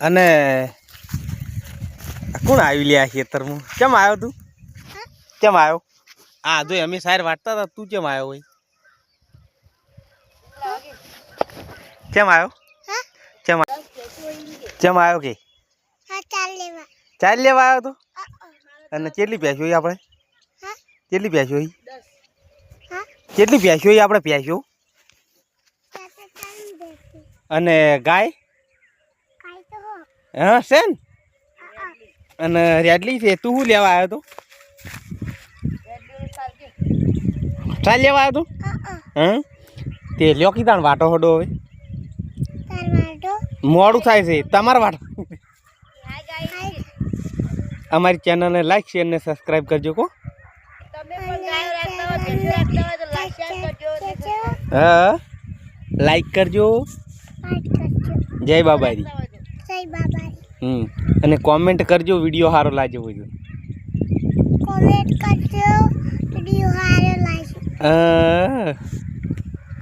અને કોણ આવી લ્યા ખેતરમાં? કેમ આવ્યો તું? કેમ આવ્યો? હા જો અમે સાર વાટતા હતા, તું કેમ આવ્યો હોય? કેમ આવ્યો? કેમ આવ્યો કે? ચાર લેવા આવ્યો તો? અને કેટલી ભેંસો હોય આપણે? કેટલી ભેંસો હોય? કેટલી ભેંસો હોય આપણે ભેંસો? અને ગાય? હા છે ને. અને રેડલી છે. તું શું લેવા આવ્યો તો? ચાલ લેવા આવ્યો તો? હા તે લ્યો કીધા વાટો હડો હવે મોડું થાય છે તમારા વાટો. અમારી ચેનલને લાઈક શેર ને સબસ્ક્રાઈબ કરજો કો. હા લાઈક કરજો. જય બાબારી. અને કોમેન્ટ કરજો વિડીયો સારો લાગ્યો હોય. કોમેન્ટ કરજો વિડીયો સારો લાગ્યો.